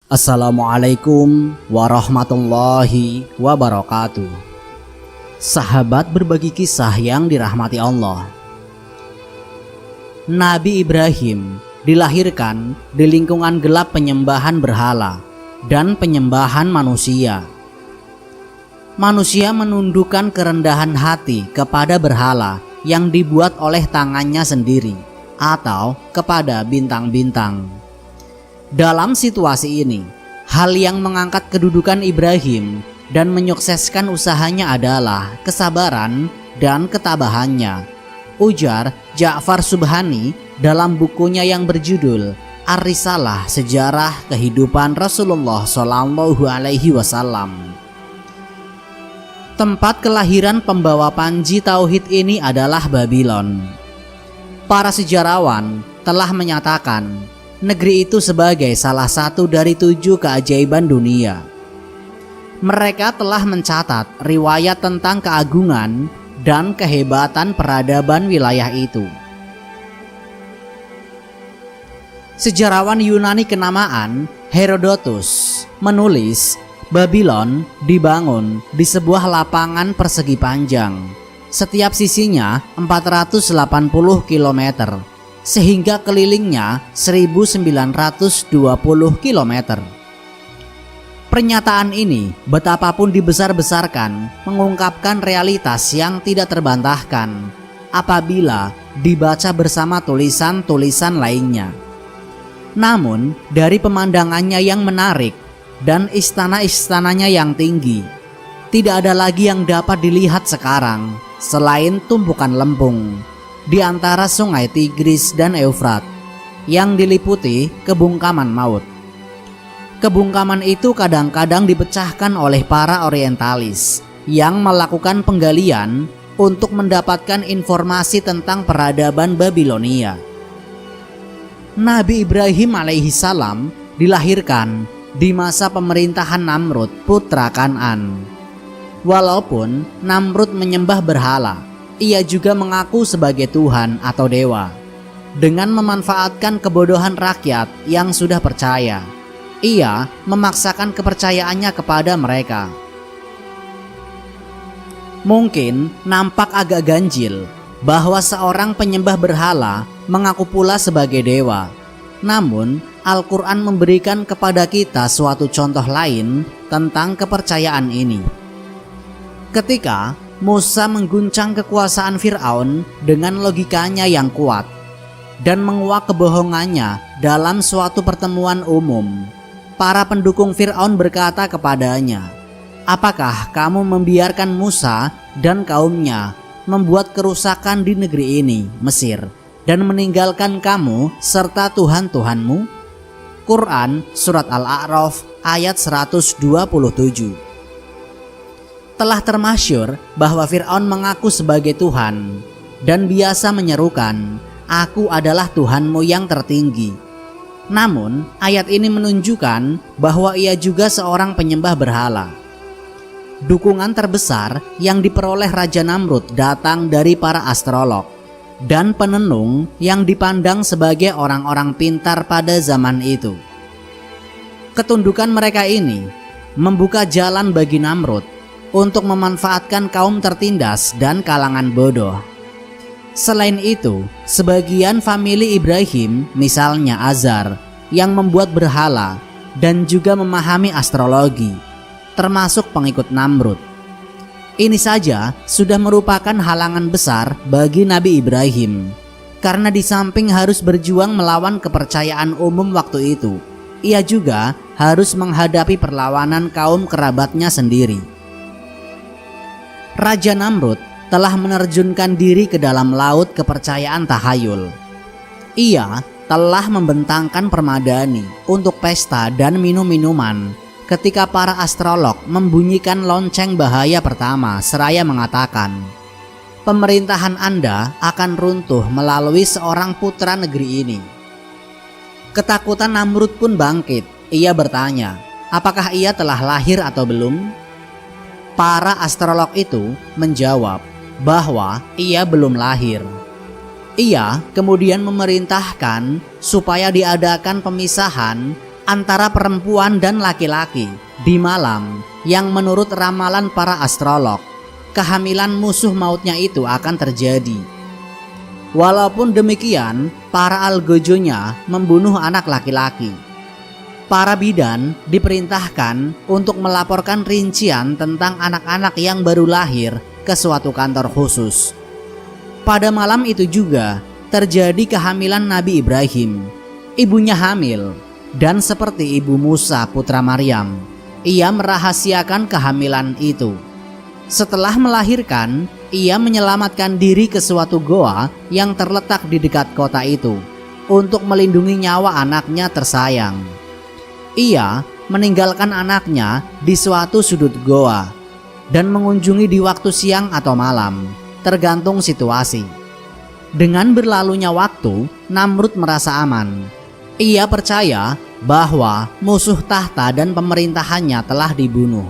Assalamualaikum warahmatullahi wabarakatuh. Sahabat berbagi kisah yang dirahmati Allah. Nabi Ibrahim dilahirkan di lingkungan gelap penyembahan berhala dan penyembahan manusia. Manusia menundukkan kerendahan hati kepada berhala yang dibuat oleh tangannya sendiri atau kepada bintang-bintang. Dalam situasi ini, hal yang mengangkat kedudukan Ibrahim dan menyukseskan usahanya adalah kesabaran dan ketabahannya, ujar Ja'far Subhani dalam bukunya yang berjudul Ar-Risalah Sejarah Kehidupan Rasulullah SAW. Tempat kelahiran pembawa panji tauhid ini adalah Babylon. Para sejarawan telah menyatakan negeri itu sebagai salah satu dari 7 keajaiban dunia. Mereka telah mencatat riwayat tentang keagungan dan kehebatan peradaban wilayah itu. Sejarawan Yunani kenamaan Herodotus menulis Babylon dibangun di sebuah lapangan persegi panjang. Setiap sisinya 480 km. Sehingga kelilingnya 1920 km. Pernyataan ini betapapun dibesar-besarkan mengungkapkan realitas yang tidak terbantahkan apabila dibaca bersama tulisan-tulisan lainnya. Namun dari pemandangannya yang menarik dan istana-istananya yang tinggi, tidak ada lagi yang dapat dilihat sekarang selain tumpukan lempung di antara sungai Tigris dan Eufrat yang diliputi kebungkaman maut. Kebungkaman itu kadang-kadang dipecahkan oleh para orientalis yang melakukan penggalian untuk mendapatkan informasi tentang peradaban Babilonia. Nabi Ibrahim alaihissalam dilahirkan di masa pemerintahan Namrud putra Kan'an. Walaupun Namrud menyembah berhala, ia juga mengaku sebagai Tuhan atau dewa. Dengan memanfaatkan kebodohan rakyat yang sudah percaya, ia memaksakan kepercayaannya kepada mereka. Mungkin nampak agak ganjil bahwa seorang penyembah berhala mengaku pula sebagai dewa. Namun Al-Quran memberikan kepada kita suatu contoh lain tentang kepercayaan ini. Ketika Musa mengguncang kekuasaan Fir'aun dengan logikanya yang kuat dan menguak kebohongannya dalam suatu pertemuan umum. Para pendukung Fir'aun berkata kepadanya, "Apakah kamu membiarkan Musa dan kaumnya membuat kerusakan di negeri ini, Mesir, dan meninggalkan kamu serta Tuhan-Tuhanmu?" Quran Surat Al-A'raf ayat 127. Telah termasyhur bahwa Fir'aun mengaku sebagai Tuhan dan biasa menyerukan, "Aku adalah Tuhanmu yang tertinggi." Namun ayat ini menunjukkan bahwa ia juga seorang penyembah berhala. Dukungan terbesar yang diperoleh Raja Namrud datang dari para astrolog dan penenung yang dipandang sebagai orang-orang pintar pada zaman itu. Ketundukan mereka ini membuka jalan bagi Namrud untuk memanfaatkan kaum tertindas dan kalangan bodoh. Selain itu, sebagian famili Ibrahim, misalnya Azar, yang membuat berhala dan juga memahami astrologi, termasuk pengikut Namrud. Ini saja sudah merupakan halangan besar bagi Nabi Ibrahim, karena di samping harus berjuang melawan kepercayaan umum waktu itu, ia juga harus menghadapi perlawanan kaum kerabatnya sendiri. Raja Namrud telah menerjunkan diri ke dalam laut kepercayaan tahayul. Ia telah membentangkan permadani untuk pesta dan minum-minuman ketika para astrolog membunyikan lonceng bahaya pertama seraya mengatakan, "Pemerintahan Anda akan runtuh melalui seorang putra negeri ini." Ketakutan Namrud pun bangkit. Ia bertanya, apakah ia telah lahir atau belum? Para astrolog itu menjawab bahwa ia belum lahir. Ia kemudian memerintahkan supaya diadakan pemisahan antara perempuan dan laki-laki di malam yang menurut ramalan para astrolog, kehamilan musuh mautnya itu akan terjadi. Walaupun demikian, para algojonya membunuh anak laki-laki. Para bidan diperintahkan untuk melaporkan rincian tentang anak-anak yang baru lahir ke suatu kantor khusus. Pada malam itu juga terjadi kehamilan Nabi Ibrahim. Ibunya hamil, dan seperti ibu Musa putra Maryam, ia merahasiakan kehamilan itu. Setelah melahirkan, ia menyelamatkan diri ke suatu goa yang terletak di dekat kota itu untuk melindungi nyawa anaknya tersayang. Ia meninggalkan anaknya di suatu sudut goa dan mengunjungi di waktu siang atau malam, tergantung situasi. Dengan berlalunya waktu, Namrud merasa aman. Ia percaya bahwa musuh tahta dan pemerintahannya telah dibunuh.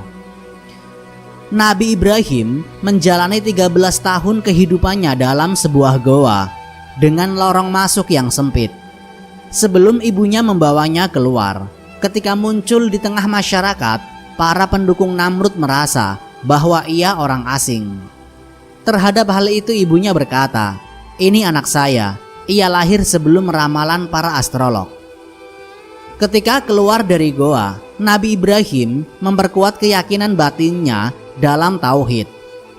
Nabi Ibrahim menjalani 13 tahun kehidupannya dalam sebuah goa dengan lorong masuk yang sempit. Sebelum ibunya membawanya keluar, ketika muncul di tengah masyarakat, para pendukung Namrud merasa bahwa ia orang asing. Terhadap hal itu ibunya berkata, "Ini anak saya, ia lahir sebelum ramalan para astrolog." Ketika keluar dari goa, Nabi Ibrahim memperkuat keyakinan batinnya dalam tauhid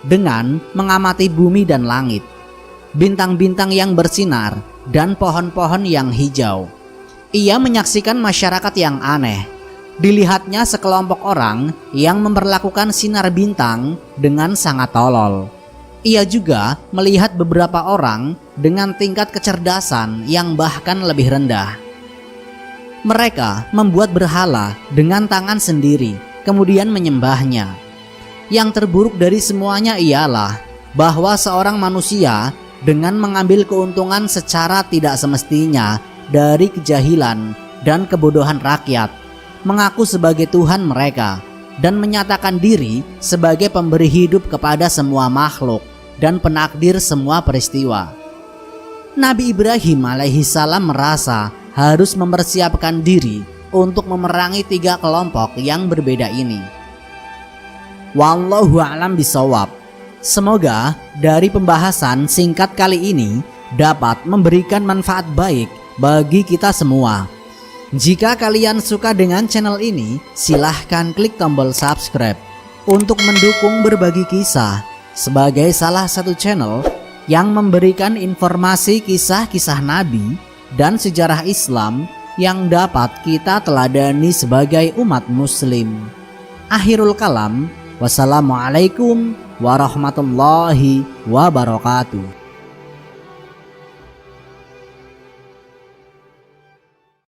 dengan mengamati bumi dan langit, bintang-bintang yang bersinar dan pohon-pohon yang hijau. Ia menyaksikan masyarakat yang aneh. Dilihatnya sekelompok orang yang memperlakukan sinar bintang dengan sangat tolol. Ia juga melihat beberapa orang dengan tingkat kecerdasan yang bahkan lebih rendah. Mereka membuat berhala dengan tangan sendiri, kemudian menyembahnya. Yang terburuk dari semuanya ialah bahwa seorang manusia dengan mengambil keuntungan secara tidak semestinya dari kejahilan dan kebodohan rakyat, mengaku sebagai Tuhan mereka dan menyatakan diri sebagai pemberi hidup kepada semua makhluk dan penakdir semua peristiwa. Nabi Ibrahim alaihissalam merasa harus mempersiapkan diri untuk memerangi 3 kelompok yang berbeda ini. Wallahu a'lam bishawab. Semoga dari pembahasan singkat kali ini dapat memberikan manfaat baik bagi kita semua. Jika kalian suka dengan channel ini, silahkan klik tombol subscribe untuk mendukung berbagi kisah sebagai salah satu channel yang memberikan informasi kisah-kisah Nabi dan sejarah Islam yang dapat kita teladani sebagai umat muslim. Akhirul kalam, wassalamualaikum warahmatullahi wabarakatuh.